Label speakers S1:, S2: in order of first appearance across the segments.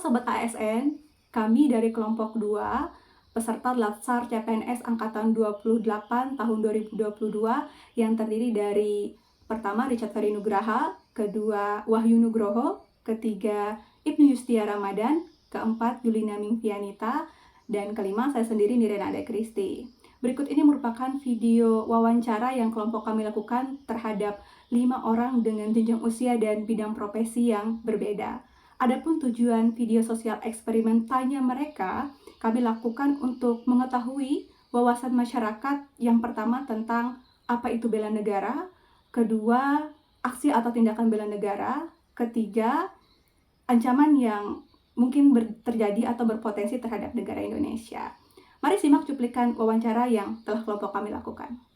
S1: Sobat ASN, kami dari kelompok 2, peserta Latsar CPNS Angkatan 28 tahun 2022 yang terdiri dari pertama Richard Ferry Nugraha, kedua Wahyu Nugroho, ketiga Ibnu Yustia Ramadan, keempat Yulina Mingvianita, dan kelima saya sendiri Nirena Ade Kristi. Berikut ini merupakan video wawancara yang kelompok kami lakukan terhadap 5 orang dengan jenjang usia dan bidang profesi yang berbeda. Adapun tujuan video sosial eksperimen tanya mereka, kami lakukan untuk mengetahui wawasan masyarakat yang pertama tentang apa itu bela negara, kedua aksi atau tindakan bela negara, ketiga ancaman yang mungkin terjadi atau berpotensi terhadap negara Indonesia. Mari simak cuplikan wawancara yang telah kelompok kami lakukan.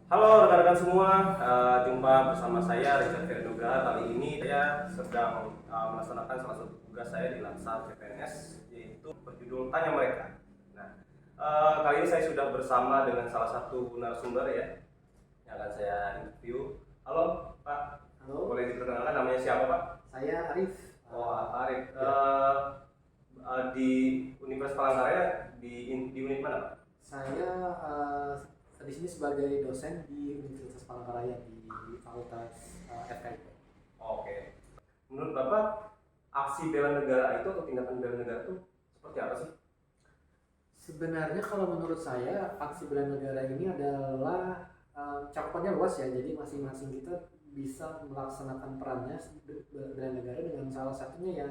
S2: Halo rekan-rekan semua, jumpa bersama saya Richard Ferry Nugraha. Kali ini saya sedang melaksanakan salah satu tugas saya di Latsar CPNS, yaitu berjudul Tanya Mereka. Nah, kali ini saya sudah bersama dengan salah satu narasumber ya, yang akan saya interview. Halo Pak.
S3: Halo.
S2: Boleh diperkenalkan namanya siapa Pak?
S3: Saya Arif.
S2: Arif.
S3: Ya.
S2: Di Universitas Palangkaraya di unit mana Pak?
S3: Saya di sini sebagai dosen di Universitas Palangkaraya di Fakultas FKIP.
S2: Oke. Menurut Bapak, aksi bela negara itu atau tindakan bela negara itu seperti apa sih?
S3: Sebenarnya kalau menurut saya aksi bela negara ini adalah cakupannya luas ya. Jadi masing-masing kita bisa melaksanakan perannya bela negara dengan salah satunya ya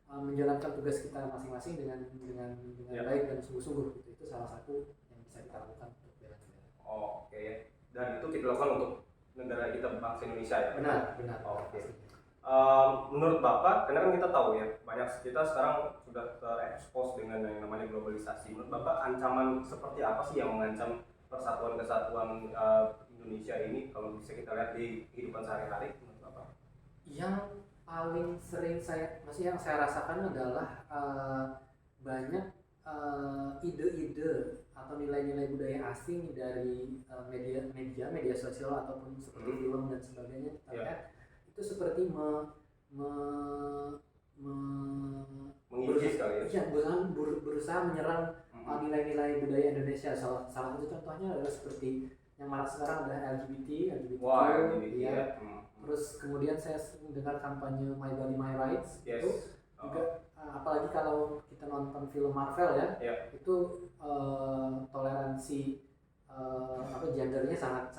S3: menjalankan tugas kita masing-masing dengan baik dan sungguh-sungguh. Itu salah satu yang bisa kita lakukan.
S2: Oke, dan itu kita lakukan untuk negara kita, bangsa Indonesia ya?
S3: Benar.
S2: Oke. Menurut Bapak, karena kan kita tahu ya, banyak kita sekarang sudah terekspos dengan yang namanya globalisasi. Menurut Bapak, ancaman seperti apa sih yang mengancam persatuan kesatuan Indonesia ini kalau bisa kita lihat di kehidupan sehari-hari menurut Bapak?
S3: Yang paling sering yang saya rasakan adalah banyak ide-ide atau nilai-nilai budaya asing dari media sosial ataupun seperti film dan sebagainya. Itu seperti
S2: mengikis kali ya?
S3: Berusaha menyerang nilai-nilai budaya Indonesia. Salah satu contohnya adalah seperti yang marak sekarang ada LGBT.
S2: Ya.
S3: Terus kemudian saya sering dengar kampanye My Body My Rights.
S2: Yes.
S3: Itu juga apalagi kalau kita nonton film Marvel ya. Itu toleransi gendernya sangat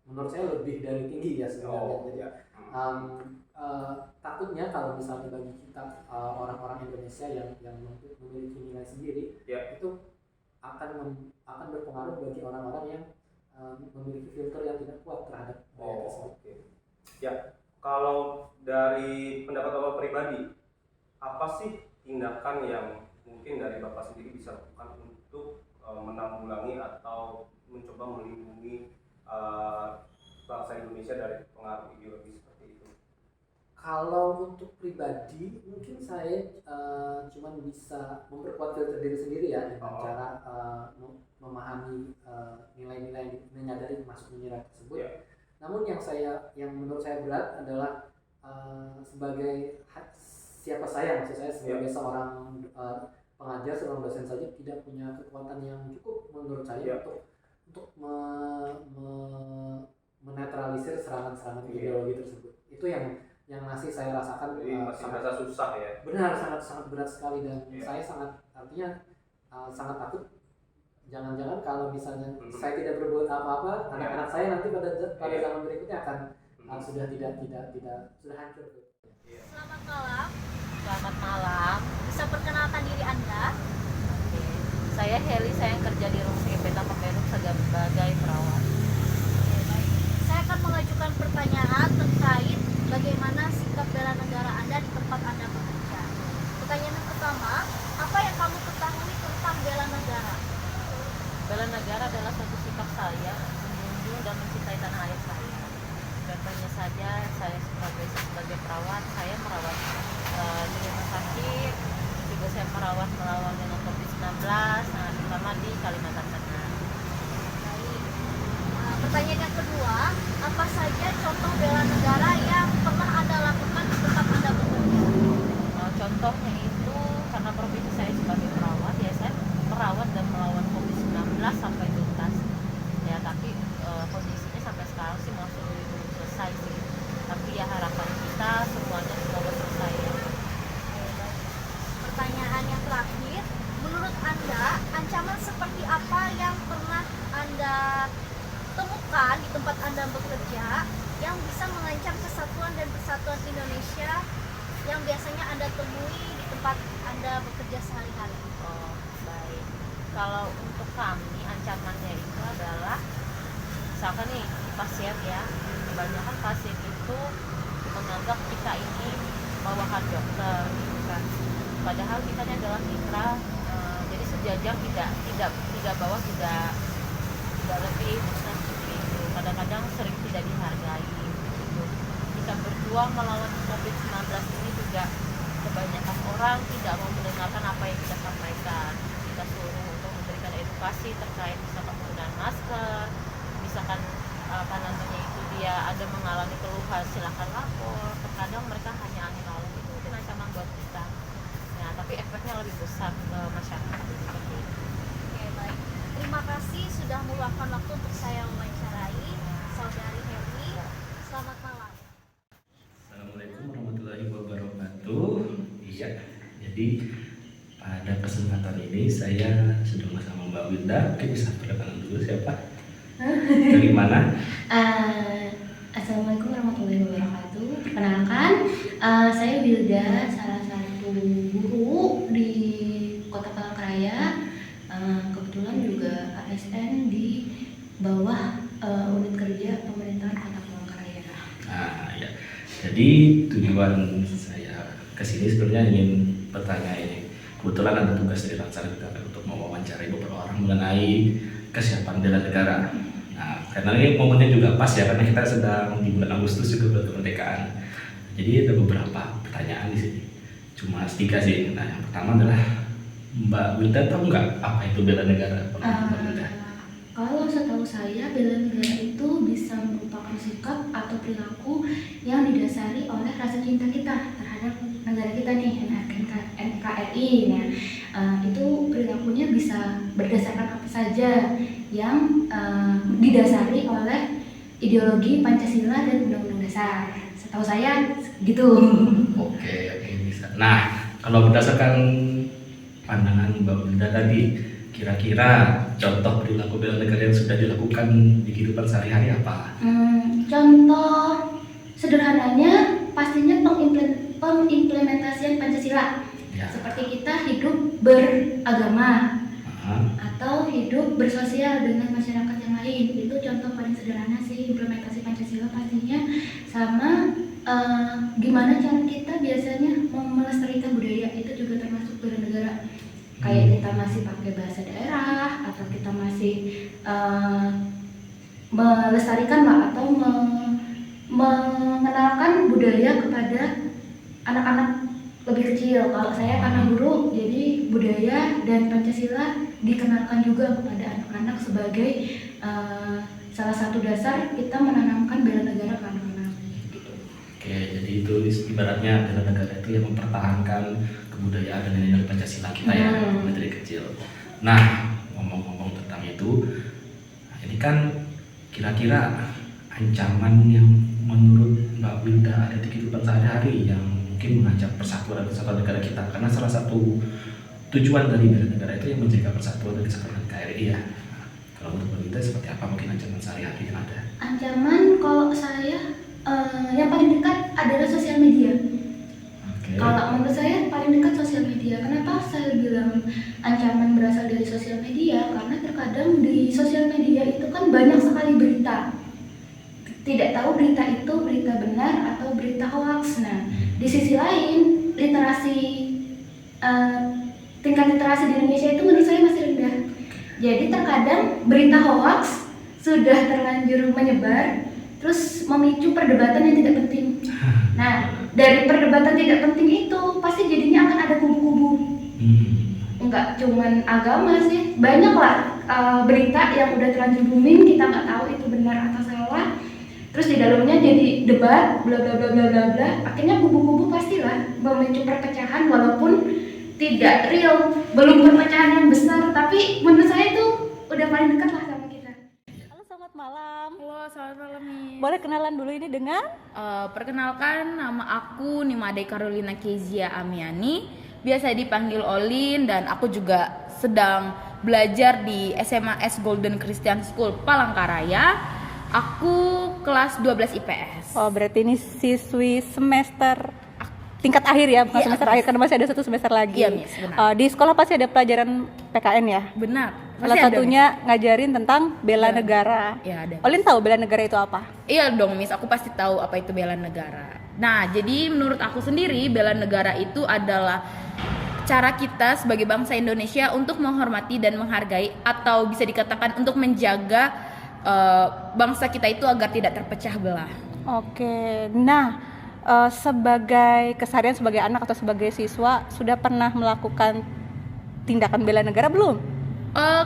S3: menurut saya lebih dari tinggi ya sebenarnya. Takutnya kalau misalnya bagi kita orang-orang Indonesia yang memiliki nilai sendiri, itu akan berpengaruh bagi orang-orang yang memiliki filter yang tidak kuat terhadap budaya tersebut.
S2: Ya, kalau dari pendapat Bapak pribadi, apa sih tindakan yang mungkin dari Bapak sendiri bisa lakukan untuk menanggulangi atau mencoba melindungi bangsa Indonesia dari pengaruh ideologi seperti itu?
S3: Kalau untuk pribadi, mungkin saya cuma bisa memperkuat filter diri sendiri ya dengan cara memahami nilai-nilai, menyadari masuk nilai tersebut. Namun yang menurut saya berat adalah sebagai siapa saya, maksud saya sebagai seorang pengajar, seorang dosen saja tidak punya kekuatan yang cukup menurut saya untuk menetralisir serangan-serangan ideologi tersebut. Itu yang masih saya rasakan.
S2: Masih merasa susah ya?
S3: Benar, sangat berat sekali dan saya sangat takut. Jangan-jangan kalau misalnya saya tidak berbuat apa-apa, anak-anak saya nanti pada zaman berikutnya akan sudah hancur.
S4: Selamat malam. Bisa perkenalkan diri Anda? Oke. Saya Heli, saya yang kerja di Rumah Sakit Beta Pemeruk sebagai perawat. Baik. Saya akan mengajukan pertanyaan terkait bagaimana sikap bela negara Anda di tempat Anda bekerja. Pertanyaan yang pertama, apa yang kamu ketahui tentang bela negara? Bela negara adalah suatu sikap saya menjunjung dan mencintai tanah air saya. Contohnya saja, saya sebagai perawat, saya merawat di rumah sakit, juga saya merawat melawan dengan COVID-19, terutama di Kalimantan Tengah. Baik. Pertanyaan yang kedua, apa saja contoh bela negara yang menurut Anda, ancaman seperti apa yang pernah Anda temukan di tempat Anda bekerja yang bisa mengancam kesatuan dan persatuan Indonesia yang biasanya Anda temui di tempat Anda bekerja sehari-hari?
S5: Oh, baik. Kalau untuk kami ancamannya itu adalah misalkan nih pasien ya, kebanyakan pasien itu menganggap kita ini bawahan dokter gitu kan. Padahal kita ini adalah mitra, jadi sejajar tidak bawah tidak lebih bukan seperti itu. Kadang-kadang sering tidak dihargai gitu. Kita berjuang melawan COVID-19 ini juga kebanyakan orang tidak mau mendengarkan apa yang kita sampaikan. Kita suruh untuk memberikan edukasi terkait misalkan penggunaan masker, misalkan apa namanya itu dia ada mengalami keluhan silahkan lapor. Terkadang mereka hanya angin lalu, itu mungkin ancaman buat kita. Nah, tapi efeknya lebih besar ke masyarakat seperti itu.
S4: Oke, baik. Terima kasih sudah meluangkan waktu untuk saya mewawancarai Saudari Heli. Selamat malam.
S6: Assalamualaikum warahmatullahi wabarakatuh. Iya, jadi pada kesempatan ini saya sedang bersama Mbak Wilda. Mungkin bisa perkenalan dulu siapa? Dari mana?
S7: Assalamualaikum warahmatullahi wabarakatuh. Perkenalkan, saya Wilda, salah satu guru di Kota Palangkaraya. Kebetulan juga ASN di bawah unit kerja pemerintahan Kota Palangkaraya.
S6: Nah, ya. Jadi tujuan saya kesini sebenarnya ingin bertanya ini. Kebetulan ada tugas dari Lansar kita untuk mewawancarai beberapa orang mengenai kesiapan bela negara. Nah, karena ini momennya juga pas ya, karena kita sedang di bulan Agustus juga bulan kemerdekaan. Jadi ada beberapa pertanyaan di sini. Cuma 3 sih. Nah, yang pertama adalah Mbak Wilda tahu nggak apa itu bela negara? Mbak Wilda?
S7: Kalau setahu saya, bela negara itu bisa merupakan sikap atau perilaku yang didasari oleh rasa cinta kita terhadap negara kita nih, NKRI. Nah, itu perilakunya bisa berdasarkan apa saja yang didasari oleh ideologi Pancasila dan Undang-Undang Dasar. Setahu saya gitu.
S6: Oke, bisa. Nah, kalau berdasarkan pandangan Mbak Wilda tadi, kira-kira contoh perilaku bela negara yang sudah dilakukan di kehidupan sehari-hari apa?
S7: Contoh sederhananya pastinya pengimplementasian Pancasila.
S6: Ya.
S7: Seperti kita hidup beragama
S6: Aha.
S7: atau hidup bersosial dengan masyarakat yang lain. Itu contoh paling sederhana sih, implementasi Pancasila pastinya. Sama gimana cara kita biasanya melestarikan budaya, itu juga termasuk bela negara. Kayak kita masih pakai bahasa daerah, atau kita masih melestarikan lah, atau mengenalkan budaya kepada anak-anak lebih kecil. Kalau saya karena guru, jadi budaya dan Pancasila dikenalkan juga kepada anak-anak sebagai salah satu dasar kita menanamkan bela negara ke anak-anak gitu.
S6: Oke, jadi itu ibaratnya bela negara itu yang mempertahankan kebudayaan dan nilai Pancasila kita ya mulai dari kecil. Nah, ngomong-ngomong tentang itu, nah ini kan kira-kira ancaman yang menurut Mbak Wilda ada di kehidupan sehari-hari yang mungkin mengancam persatuan dan kesatuan negara kita, karena salah satu tujuan dari bela negara itu yang menjaga persatuan dan kesatuan NKRI ya. Nah, kalau menurut Mbak Wilda seperti apa mungkin ancaman sehari-hari yang ada?
S7: Ancaman kalau saya yang paling dekat adalah sosial media.
S6: Oke.
S7: Kalau menurut saya paling dekat sosial media. Kenapa saya bilang ancaman berasal dari sosial media? Karena terkadang di sosial media itu kan banyak sekali berita. Tidak tahu berita itu berita benar atau berita hoax. Nah, di sisi lain tingkat literasi di Indonesia itu menurut saya masih rendah. Jadi terkadang berita hoax sudah terlanjur menyebar, terus memicu perdebatan yang tidak penting. Nah, dari perdebatan tidak penting itu pasti jadinya akan ada kubu-kubu. Enggak cuman agama sih, banyak lah berita yang udah terlanjur booming, kita nggak tahu itu benar atau salah. Terus di dalamnya jadi debat, bla bla bla bla bla bla. Akhirnya kubu-kubu pastilah memicu perpecahan, walaupun tidak real, belum perpecahan yang besar, tapi menurut saya itu udah paling dekat lah sama kita.
S4: Halo, selamat malam.
S8: Halo, selamat malam nih.
S4: Boleh kenalan dulu ini dengan?
S8: Perkenalkan, nama aku Nimade Carolina Kezia Amiani, biasa dipanggil Olin, dan aku juga sedang belajar di SMAS Golden Christian School Palangkaraya. Aku kelas 12 IPS.
S1: Oh, berarti ini siswi semester tingkat akhir ya, bukan
S8: Iya,
S1: semester
S8: Miss.
S1: akhir karena masih ada 1 semester lagi.
S8: Iya, Miss, benar.
S1: Di sekolah pasti ada pelajaran PKN ya.
S8: Benar.
S1: Salah
S8: Masih ada,
S1: satunya ngajarin tentang bela
S8: Bela-
S1: negara.
S8: Iya, ada.
S1: Olin tahu bela negara itu apa?
S8: Iya dong, Miss. Aku pasti tahu apa itu bela negara. Nah, jadi menurut aku sendiri bela negara itu adalah cara kita sebagai bangsa Indonesia untuk menghormati dan menghargai, atau bisa dikatakan untuk menjaga bangsa kita itu agar tidak terpecah belah.
S1: Oke, nah sebagai keseharian sebagai anak atau sebagai siswa sudah pernah melakukan tindakan bela negara belum?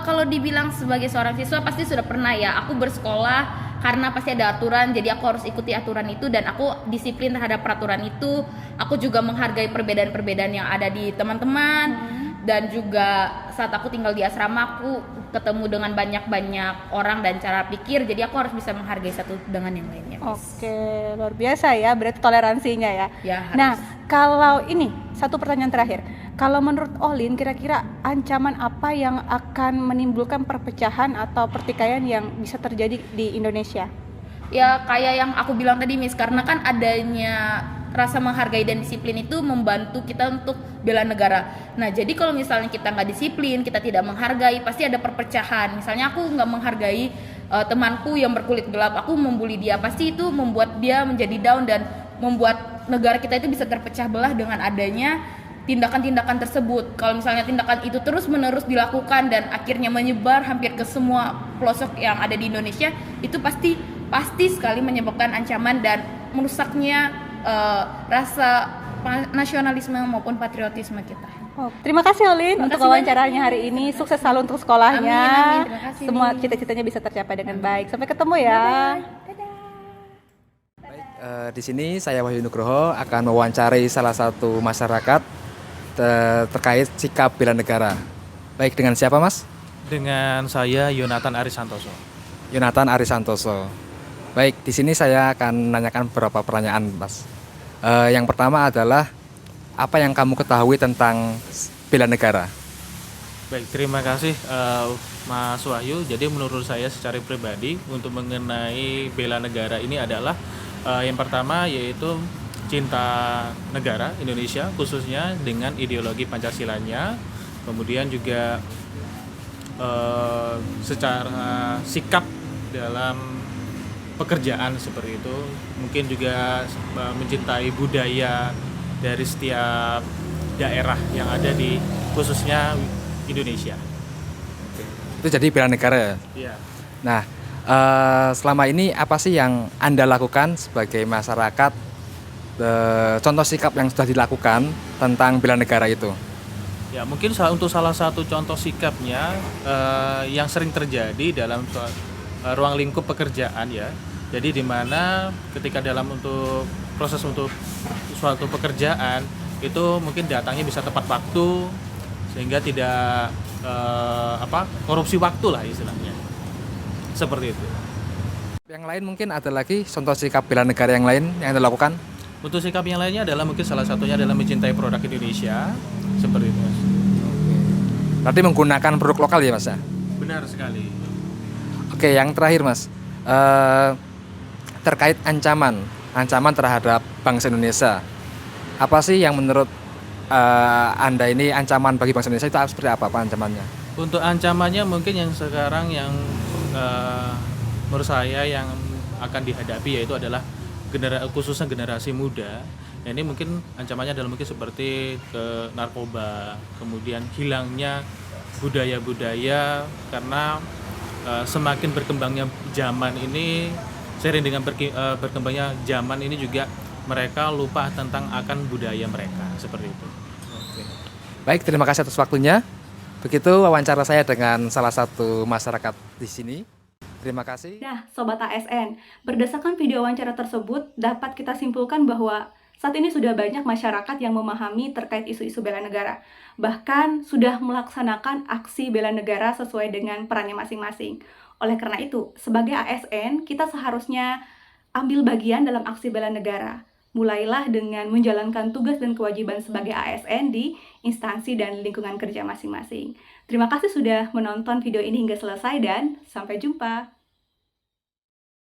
S8: Kalau dibilang sebagai seorang siswa pasti sudah pernah ya. Aku bersekolah karena pasti ada aturan, jadi aku harus ikuti aturan itu dan aku disiplin terhadap peraturan itu. Aku juga menghargai perbedaan-perbedaan yang ada di teman-teman. Dan juga saat aku tinggal di asrama, aku ketemu dengan banyak-banyak orang dan cara pikir, jadi aku harus bisa menghargai satu dengan yang lainnya.
S1: Oke, luar biasa ya, berarti toleransinya ya.
S8: Ya, harus.
S1: Nah, kalau ini satu pertanyaan terakhir. Kalau menurut Olin, kira-kira ancaman apa yang akan menimbulkan perpecahan atau pertikaian yang bisa terjadi di Indonesia?
S8: Ya kayak yang aku bilang tadi, Miss, karena kan adanya rasa menghargai dan disiplin itu membantu kita untuk bela negara. Nah, jadi kalau misalnya kita nggak disiplin, kita tidak menghargai, pasti ada perpecahan. Misalnya aku nggak menghargai temanku yang berkulit gelap, aku membuli dia, pasti itu membuat dia menjadi down dan membuat negara kita itu bisa terpecah belah dengan adanya tindakan-tindakan tersebut. Kalau misalnya tindakan itu terus-menerus dilakukan dan akhirnya menyebar hampir ke semua pelosok yang ada di Indonesia, itu pasti sekali menyebabkan ancaman dan merusaknya rasa nasionalisme maupun patriotisme kita.
S1: Oh, terima kasih Olin
S8: Terima
S1: untuk
S8: kasih
S1: wawancaranya hari ini. Sukses selalu untuk sekolahnya.
S8: Amin, terima kasih.
S1: Semua cita-citanya bisa tercapai dengan baik. Sampai ketemu ya.
S9: Di sini saya Wahyu Nugroho akan mewawancari salah satu masyarakat terkait sikap bela negara. Baik, dengan siapa Mas?
S10: Dengan saya Yonatan Arisantoso.
S9: Yonatan Arisantoso. Baik, di sini saya akan menanyakan beberapa pertanyaan Mas. Yang pertama adalah apa yang kamu ketahui tentang bela negara?
S10: Baik, terima kasih Mas Wahyu. Jadi menurut saya secara pribadi untuk mengenai bela negara ini adalah yang pertama yaitu cinta negara Indonesia khususnya dengan ideologi Pancasilanya. Kemudian juga secara sikap dalam pekerjaan seperti itu, mungkin juga mencintai budaya dari setiap daerah yang ada di khususnya Indonesia.
S9: Itu jadi bela negara ya?
S10: Iya.
S9: Nah, selama ini apa sih yang Anda lakukan sebagai masyarakat, contoh sikap yang sudah dilakukan tentang bela negara itu?
S10: Ya, mungkin untuk salah satu contoh sikapnya yang sering terjadi dalam ruang lingkup pekerjaan ya. Jadi di mana ketika dalam untuk proses untuk suatu pekerjaan itu mungkin datangnya bisa tepat waktu sehingga tidak korupsi waktu lah istilahnya. Seperti itu.
S9: Yang lain mungkin ada lagi contoh sikap bela negara yang lain yang Anda lakukan?
S10: Untuk sikap yang lainnya adalah mungkin salah satunya adalah mencintai produk Indonesia. Seperti itu, Mas.
S9: Berarti menggunakan produk lokal ya Mas ya?
S10: Benar sekali.
S9: Oke, yang terakhir Mas, terkait ancaman terhadap bangsa Indonesia, apa sih yang menurut Anda ini ancaman bagi bangsa Indonesia itu seperti apa ancamannya?
S10: Untuk ancamannya mungkin yang sekarang yang menurut saya yang akan dihadapi yaitu adalah khususnya generasi muda. Nah, ini mungkin ancamannya adalah mungkin seperti ke narkoba, kemudian hilangnya budaya-budaya karena semakin berkembangnya zaman ini, seiring dengan berkembangnya zaman ini juga mereka lupa tentang akan budaya mereka, seperti itu.
S9: Oke. Baik, terima kasih atas waktunya. Begitu wawancara saya dengan salah satu masyarakat di sini. Terima kasih.
S1: Nah, Sobat ASN, berdasarkan video wawancara tersebut, dapat kita simpulkan bahwa saat ini sudah banyak masyarakat yang memahami terkait isu-isu bela negara. Bahkan sudah melaksanakan aksi bela negara sesuai dengan perannya masing-masing. Oleh karena itu, sebagai ASN, kita seharusnya ambil bagian dalam aksi bela negara. mulailah dengan menjalankan tugas dan kewajiban sebagai ASN di instansi dan lingkungan kerja masing-masing. Terima kasih sudah menonton video ini hingga selesai dan sampai jumpa.